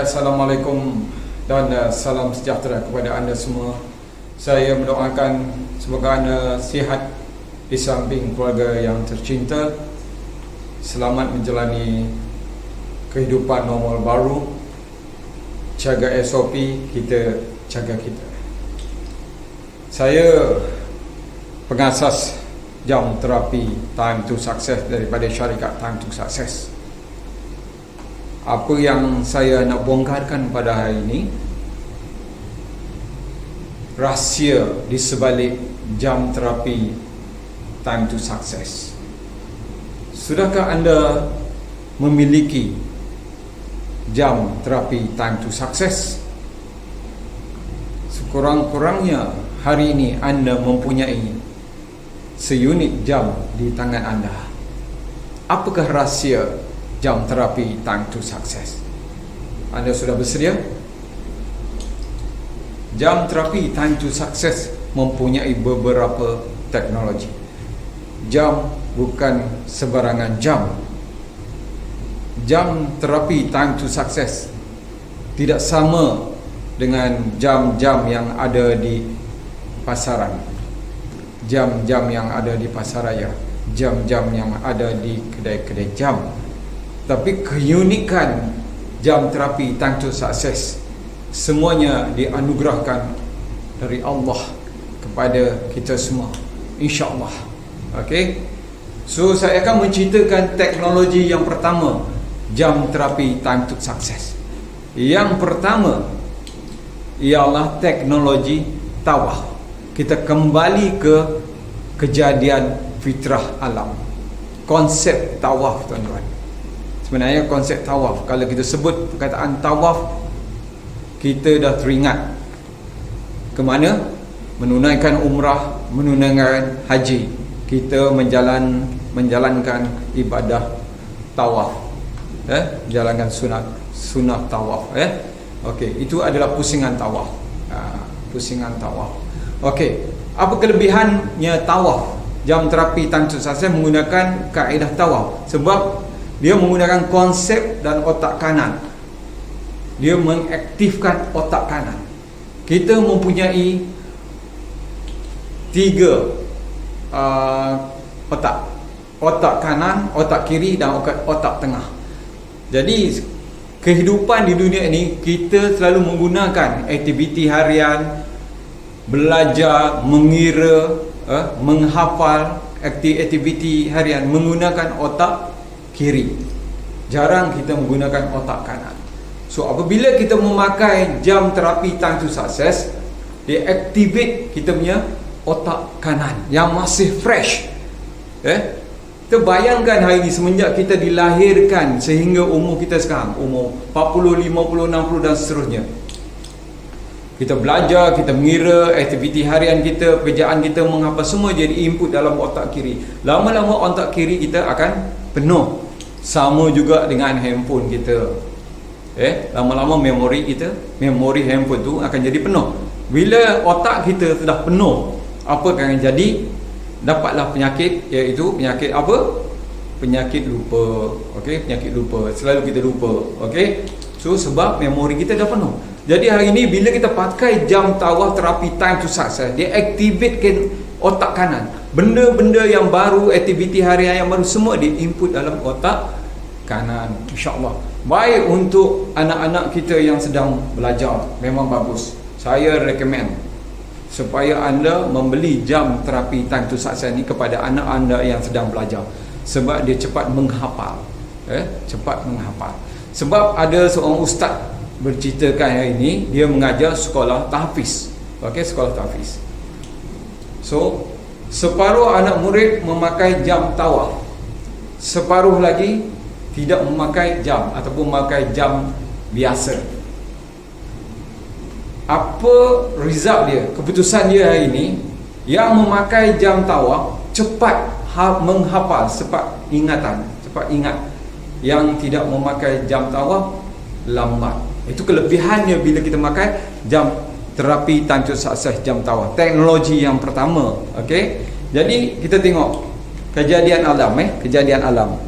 Assalamualaikum dan salam sejahtera kepada anda semua. Saya mendoakan semoga anda sihat di samping keluarga yang tercinta, selamat menjalani kehidupan normal baru, jaga SOP, kita jaga kita. Saya pengasas jam terapi Time to Success daripada syarikat Time to Success. Apa yang saya nak bongkarkan pada hari ini, rahsia di sebalik jam terapi Time to Success. Sudahkah anda memiliki jam terapi Time to Success? Sekurang-kurangnya hari ini anda mempunyai seunit jam di tangan anda. Apakah rahsia jam terapi Time to Success? Anda sudah bersedia? Jam terapi Time to Success mempunyai beberapa teknologi. Jam bukan sebarangan jam. Jam terapi Time to Success tidak sama dengan jam-jam yang ada di pasaran, jam-jam yang ada di pasaraya, jam-jam yang ada di kedai-kedai jam. Tapi keunikan jam terapi Time to Success semuanya dianugerahkan dari Allah kepada kita semua, insya-Allah. Okey. So saya akan menceritakan teknologi yang pertama, jam terapi Time to Success. Yang pertama ialah teknologi tawaf. Kita kembali ke kejadian fitrah alam. Konsep tawaf, tuan-tuan. Sebenarnya konsep tawaf, kalau kita sebut perkataan tawaf, kita dah teringat ke mana? Menunaikan umrah, menunaikan haji. Kita menjalankan ibadah tawaf, menjalankan sunat tawaf. Okey, itu adalah pusingan tawaf. Pusingan tawaf. Okey, apa kelebihannya tawaf? Jam terapi Time to Success menggunakan kaedah tawaf sebab dia menggunakan konsep dan otak kanan. Dia mengaktifkan otak kanan. Kita mempunyai tiga otak. Otak kanan, otak kiri dan otak tengah. Jadi kehidupan di dunia ini kita selalu menggunakan aktiviti harian, belajar, mengira, menghafal, aktiviti harian menggunakan otak kiri. Jarang kita menggunakan otak kanan. So apabila kita memakai jam terapi Time to Success, dia activate kita punya otak kanan yang masih fresh. Kita bayangkan hari ini semenjak kita dilahirkan sehingga umur kita sekarang, umur 40, 50, 60 dan seterusnya, kita belajar, kita mengira, aktiviti harian kita, pekerjaan kita, menghafal, semua jadi input dalam otak kiri. Lama-lama otak kiri kita akan penuh. Sama juga dengan handphone kita. Lama-lama memori kita, memori handphone tu akan jadi penuh. Bila otak kita sudah penuh, apa akan jadi? Dapatlah penyakit, iaitu penyakit apa? Penyakit lupa. Okey, penyakit lupa. Selalu kita lupa. Okey. So sebab memori kita dah penuh. Jadi hari ini bila kita pakai jam tawaf terapi Time to Success, dia activatekan otak kanan. Benda-benda yang baru, aktiviti harian yang baru, semua di-input dalam otak kanan, insya-Allah. Baik untuk anak-anak kita yang sedang belajar, memang bagus. Saya recommend supaya anda membeli jam terapi Time to Success ni kepada anak anda yang sedang belajar, sebab dia cepat menghafal. Cepat menghafal. Sebab ada seorang ustaz berceritakan hari ini, dia mengajar sekolah tahfiz. Okey, sekolah tahfiz. So separuh anak murid memakai jam tawaf, separuh lagi tidak memakai jam ataupun memakai jam biasa. Apa result dia? Keputusan dia hari ini, yang memakai jam tawaf cepat menghafal, cepat ingatan, cepat ingat. Yang tidak memakai jam tawaf lambat. Itu kelebihannya bila kita pakai jam terapi Time to Success, jam tawaf. Teknologi yang pertama. Okey. Jadi kita tengok kejadian alam. Kejadian alam.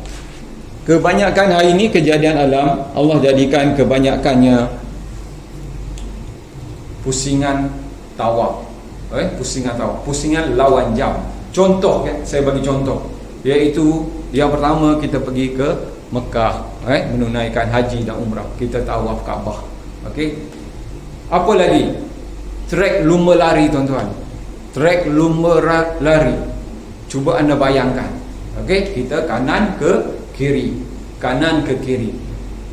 Kebanyakan hari ini kejadian alam Allah jadikan kebanyakannya pusingan tawaf. Pusingan tawaf, pusingan lawan jam. Contoh saya bagi contoh, iaitu yang pertama kita pergi ke Mekah, menunaikan haji dan umrah, kita tawaf Kaabah. Okey. Apa lagi? Trek lumba lari tuan-tuan. Trek lumba lari. Cuba anda bayangkan. Okey, kita kanan ke kiri, kanan ke kiri.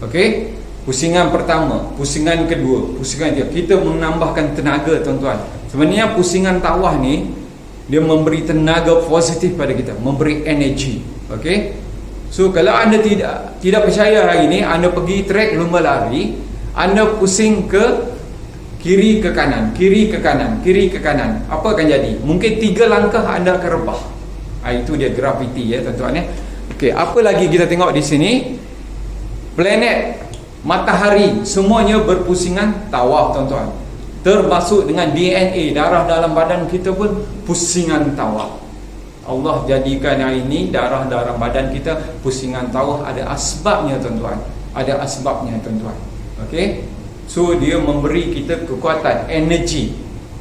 Okey, pusingan pertama, pusingan kedua, pusingan ketiga. Kita menambahkan tenaga tuan-tuan. Sebenarnya pusingan tawaf ni dia memberi tenaga positif pada kita, memberi energi. Okey. So kalau anda tidak percaya hari ni, anda pergi trek lumba lari, anda pusing ke kiri ke kanan, kiri ke kanan, kiri ke kanan. Apa akan jadi? Mungkin 3 langkah anda akan rebah. Itu dia graviti ya tuan-tuan ya. Okey, apa lagi kita tengok di sini? Planet, matahari, semuanya berpusingan tawaf tuan-tuan. Termasuk dengan DNA, darah dalam badan kita pun pusingan tawaf. Allah jadikan hari ini darah dalam badan kita pusingan tawaf. Ada asbabnya tuan-tuan. Ada asbabnya tuan-tuan. Okey. So dia memberi kita kekuatan, energi,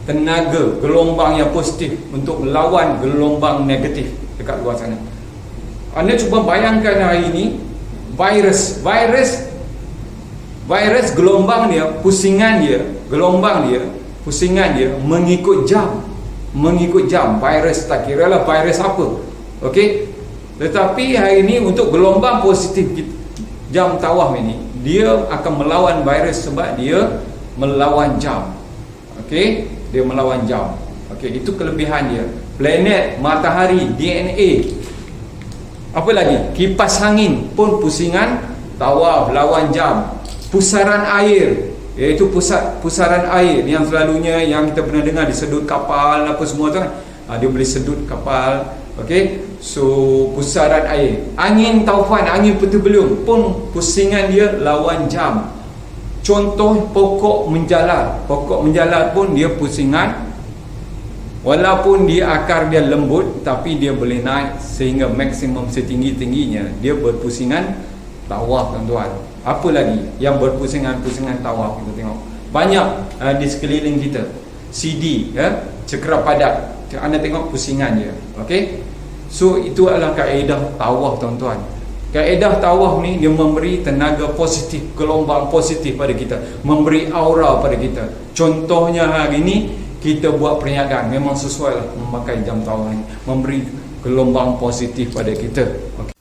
tenaga, gelombang yang positif untuk melawan gelombang negatif dekat luar sana. Anda cuba bayangkan hari ini virus gelombang dia, pusingan dia, gelombang dia, pusingan dia mengikut jam. Virus, tak kira lah virus apa. Okey. Tetapi hari ini untuk gelombang positif jam tawaf ini, dia akan melawan virus sebab dia melawan jam. Okey, dia melawan jam. Okey, itu kelebihan dia. Planet, matahari, DNA. Apa lagi? Kipas angin pun pusingan tawaf, lawan jam. Pusaran air, iaitu pusaran air yang selalunya yang kita pernah dengar disedut kapal apa semua tu kan. Dia boleh sedut kapal. Okey. So pusaran air. Angin taufan, angin putu beliung pun pusingan dia lawan jam. Contoh pokok menjalar. Pokok menjalar pun dia pusingan, walaupun dia akar dia lembut, tapi dia boleh naik sehingga maksimum setinggi-tingginya. Dia berpusingan tawaf tuan-tuan. Apa lagi yang berpusingan-pusingan tawaf? Kita tengok banyak di sekeliling kita. CD ya, cekera padat, anda tengok pusingan dia. Okey. So itu adalah kaedah tawaf tuan-tuan. Kaedah tawaf ni dia memberi tenaga positif, gelombang positif pada kita, memberi aura pada kita. Contohnya hari ni kita buat perniagaan, memang sesuai lah memakai jam tawaf ni, memberi gelombang positif pada kita. Okay.